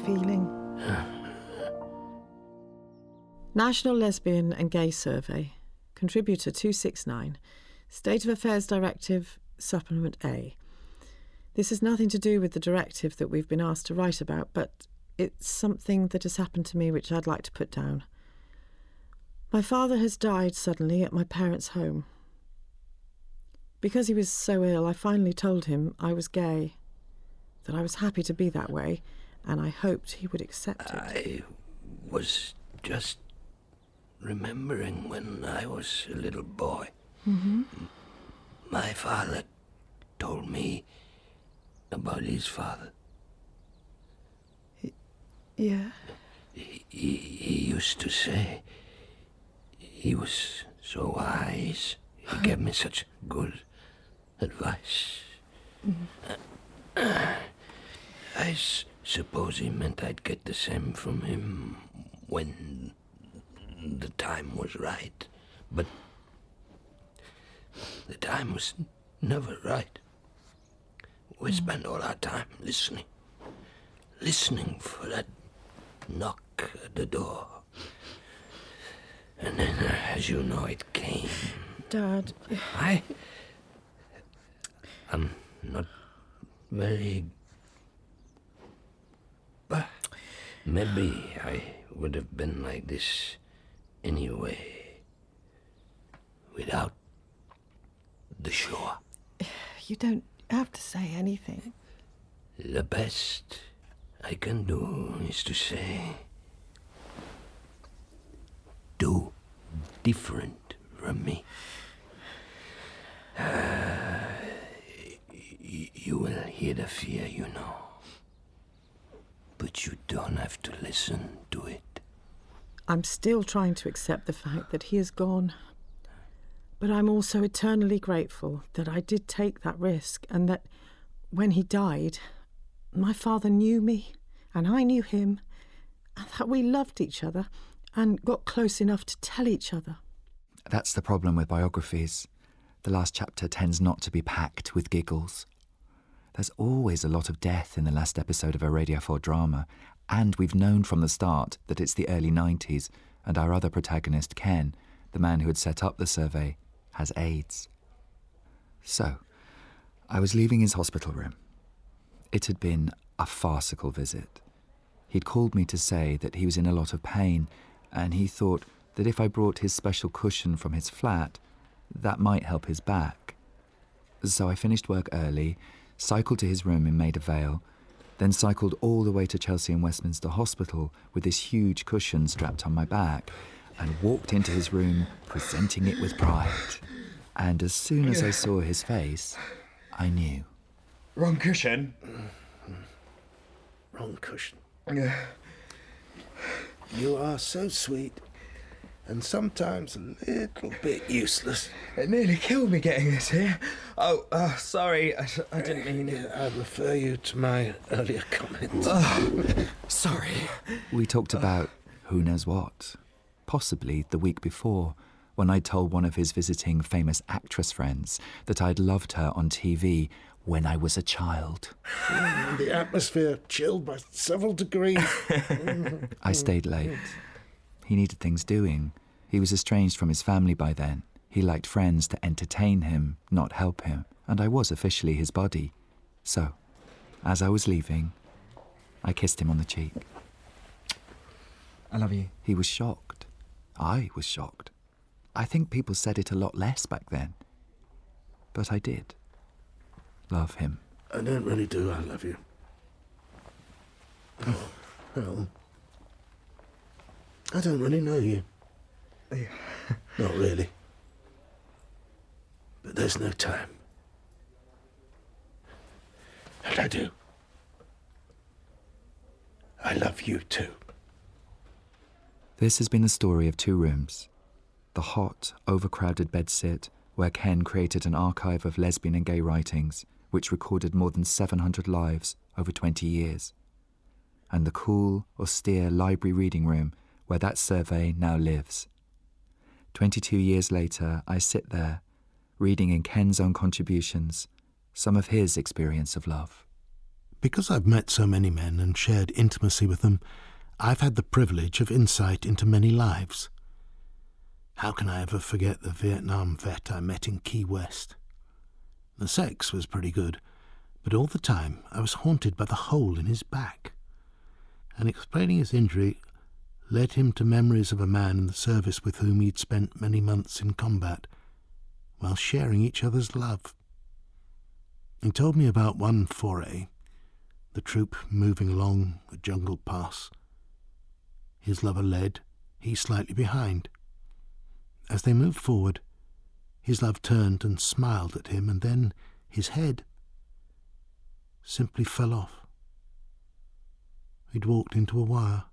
feeling? National Lesbian and Gay Survey, Contributor 269, State of Affairs Directive, Supplement A. This has nothing to do with the directive that we've been asked to write about, but it's something that has happened to me which I'd like to put down. My father has died suddenly at my parents' home. Because he was so ill, I finally told him I was gay, that I was happy to be that way, and I hoped he would accept it. I was just remembering when I was a little boy. Mm-hmm. My father told me about his father. Yeah? He used to say he was so wise. He gave me such good advice. I suppose he meant I'd get the same from him when the time was right. But the time was never right. We spent all our time listening for that knock at the door. And then, as you know, it came. Dad. I'm not very... But maybe I would have been like this anyway, without the shore. You don't have to say anything. The best I can do is to say, do different from me. You will hear the fear, you know. But you don't have to listen to it. I'm still trying to accept the fact that he is gone. But I'm also eternally grateful that I did take that risk, and that when he died, my father knew me and I knew him, and that we loved each other and got close enough to tell each other. That's the problem with biographies. The last chapter tends not to be packed with giggles. There's always a lot of death in the last episode of a Radio 4 drama, and we've known from the start that it's the early 90s, and our other protagonist, Ken, the man who had set up the survey, has AIDS. So, I was leaving his hospital room. It had been a farcical visit. He'd called me to say that he was in a lot of pain, and he thought that if I brought his special cushion from his flat, that might help his back. So I finished work early, cycled to his room in Maida Vale, then cycled all the way to Chelsea and Westminster Hospital with this huge cushion strapped on my back, and walked into his room presenting it with pride. And as soon as I saw his face, I knew. Wrong cushion? Wrong cushion. You are so sweet, and sometimes a little bit useless. It nearly killed me getting this here. Sorry, I didn't mean it. I refer you to my earlier comments. Sorry. We talked about who knows what. Possibly the week before, when I told one of his visiting famous actress friends that I'd loved her on TV when I was a child. The atmosphere chilled by several degrees. I stayed late. He needed things doing. He was estranged from his family by then. He liked friends to entertain him, not help him, and I was officially his buddy. So, as I was leaving, I kissed him on the cheek. I love you. He was shocked. I was shocked. I think people said it a lot less back then. But I did. Love him. I don't really do I love you. Well, I don't really know you. Not really. But there's no time. And I do. I love you too. This has been the story of two rooms. The hot, overcrowded bedsit, where Ken created an archive of lesbian and gay writings, which recorded more than 700 lives over 20 years. And the cool, austere library reading room, where that survey now lives. 22 years later, I sit there, reading in Ken's own contributions, some of his experience of love. Because I've met so many men and shared intimacy with them, I've had the privilege of insight into many lives. How can I ever forget the Vietnam vet I met in Key West? The sex was pretty good, but all the time I was haunted by the hole in his back. And explaining his injury led him to memories of a man in the service with whom he'd spent many months in combat, while sharing each other's love. He told me about one foray, the troop moving along a jungle pass. His lover led, he slightly behind. As they moved forward, his love turned and smiled at him, and then his head simply fell off. He'd walked into a wire.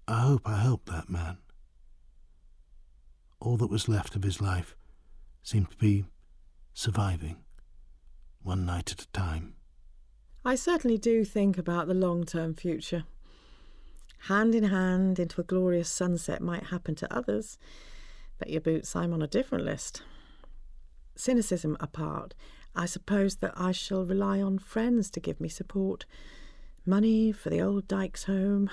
I hope I helped that man. All that was left of his life seemed to be surviving, one night at a time. I certainly do think about the long-term future. Hand in hand into a glorious sunset might happen to others. Bet your boots I'm on a different list. Cynicism apart, I suppose that I shall rely on friends to give me support. Money for the old Dykes home.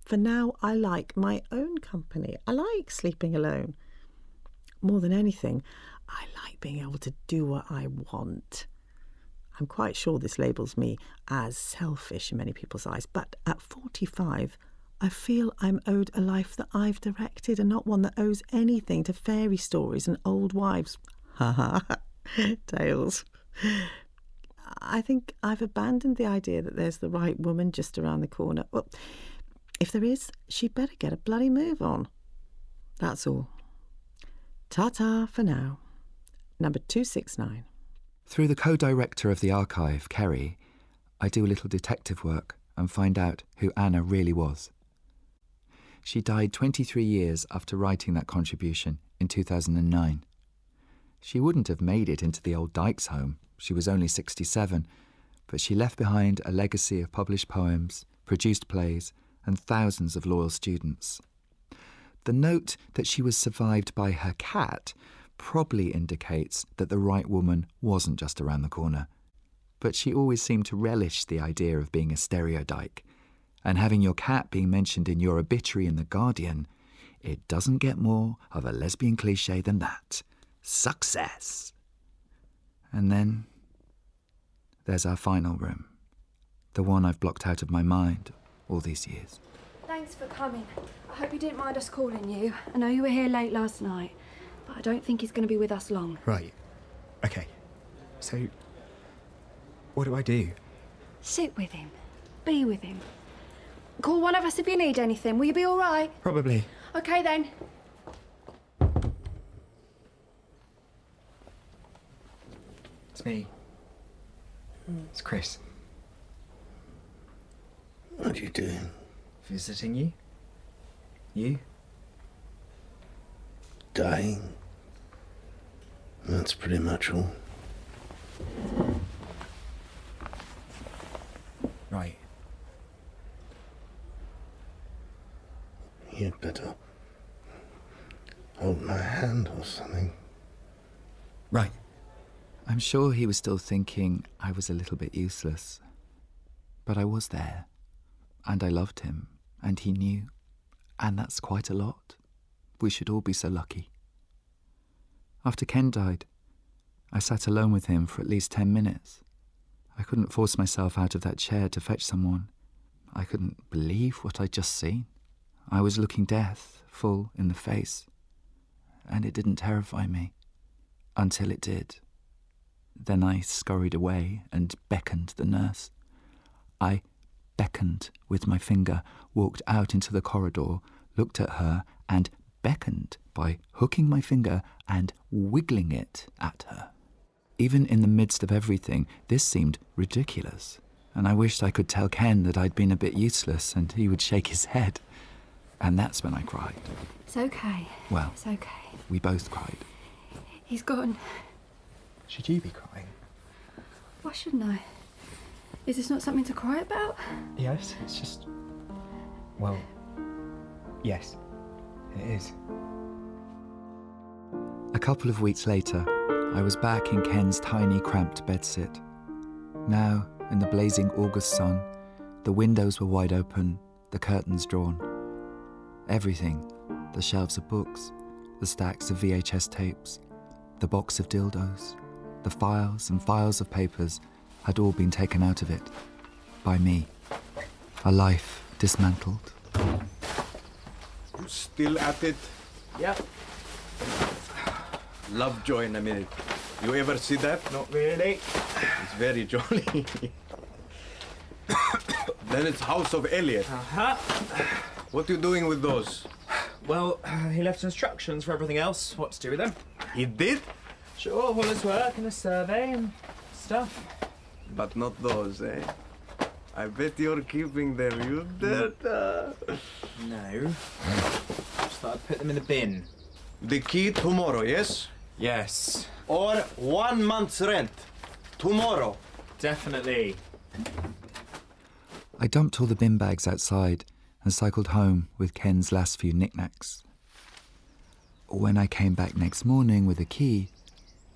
For now, I like my own company. I like sleeping alone. More than anything, I like being able to do what I want. I'm quite sure this labels me as selfish in many people's eyes, but at 45, I feel I'm owed a life that I've directed and not one that owes anything to fairy stories and old wives' tales. I think I've abandoned the idea that there's the right woman just around the corner. Well, if there is, she'd better get a bloody move on. That's all. Ta-ta for now. Number 269. Through the co-director of the archive, Kerry, I do a little detective work and find out who Anna really was. She died 23 years after writing that contribution in 2009. She wouldn't have made it into the old Dykes home. She was only 67, but she left behind a legacy of published poems, produced plays, and thousands of loyal students. The note that she was survived by her cat probably indicates that the right woman wasn't just around the corner. But she always seemed to relish the idea of being a stereodyke, and having your cat being mentioned in your obituary in The Guardian, it doesn't get more of a lesbian cliché than that. Success! And then there's our final room, the one I've blocked out of my mind all these years. Thanks for coming. I hope you didn't mind us calling you. I know you were here late last night, but I don't think he's going to be with us long. Right. Okay. So, what do I do? Sit with him. Be with him. Call one of us if you need anything. Will you be all right? Probably. Okay, then. It's me. It's Chris. What are you doing? Visiting you? You? Dying. That's pretty much all. Right. You'd better hold my hand or something. Right. I'm sure he was still thinking I was a little bit useless. But I was there, and I loved him, and he knew, and that's quite a lot. We should all be so lucky. After Ken died, I sat alone with him for at least 10 minutes. I couldn't force myself out of that chair to fetch someone. I couldn't believe what I'd just seen. I was looking death full in the face, and it didn't terrify me, until it did. Then I scurried away and beckoned the nurse. I beckoned with my finger, walked out into the corridor, looked at her, and beckoned by hooking my finger and wiggling it at her. Even in the midst of everything, this seemed ridiculous, and I wished I could tell Ken that I'd been a bit useless, and he would shake his head. And that's when I cried. It's okay. Well, It's okay. we both cried. He's gone. Should you be crying? Why shouldn't I? Is this not something to cry about? Yes, it's just... Well, yes, it is. A couple of weeks later, I was back in Ken's tiny, cramped bedsit. Now, in the blazing August sun, the windows were wide open, the curtains drawn. Everything, the shelves of books, the stacks of VHS tapes, the box of dildos, the files and files of papers had all been taken out of it. By me. A life dismantled. You still at it? Yep. Lovejoy in a minute. You ever see that? Not really. It's very jolly. Then it's House of Elliot. Uh-huh. What are you doing with those? Well, he left instructions for everything else, what to do with them. He did? Sure, all his work and a survey and stuff. But not those, eh? I bet you're keeping them, you data. No. Just thought I'd put them in the bin. The key tomorrow, yes? Yes. Or 1 month's rent. Tomorrow. Definitely. I dumped all the bin bags outside and cycled home with Ken's last few knickknacks. When I came back next morning with a key,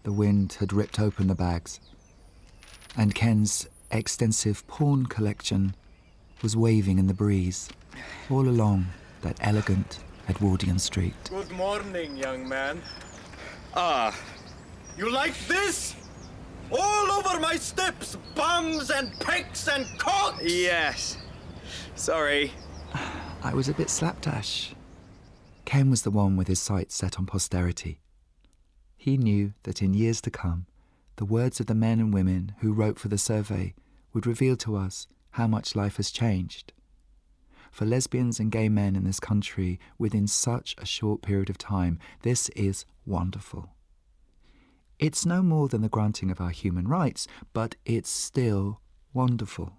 the wind had ripped open the bags, and Ken's extensive porn collection was waving in the breeze all along that elegant Edwardian street. Good morning, young man. Ah, you like this? All over my steps, bums and pecs and cocks! Yes. Sorry. I was a bit slapdash. Ken was the one with his sights set on posterity. He knew that in years to come, the words of the men and women who wrote for the survey would reveal to us how much life has changed. For lesbians and gay men in this country within such a short period of time, this is wonderful. It's no more than the granting of our human rights, but it's still wonderful.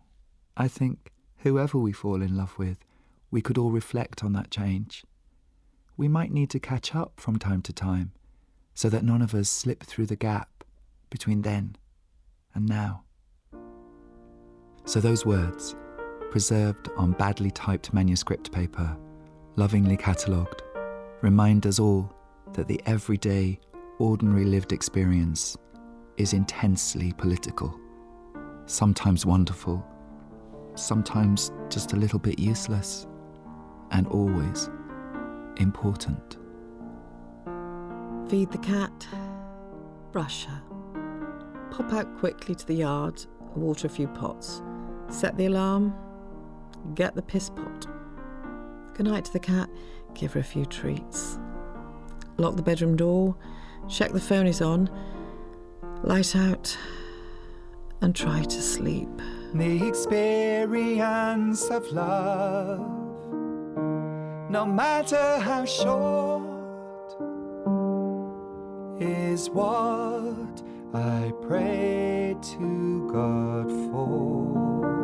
I think whoever we fall in love with, we could all reflect on that change. We might need to catch up from time to time, so that none of us slip through the gap between then and now. So those words, preserved on badly typed manuscript paper, lovingly catalogued, remind us all that the everyday, ordinary lived experience is intensely political, sometimes wonderful, sometimes just a little bit useless, and always important. Feed the cat, brush her, pop out quickly to the yard and water a few pots, set the alarm, get the piss pot. Good night to the cat, give her a few treats. Lock the bedroom door, check the phone is on, light out, and try to sleep. The experience of love, no matter how short, is what I pray to God for.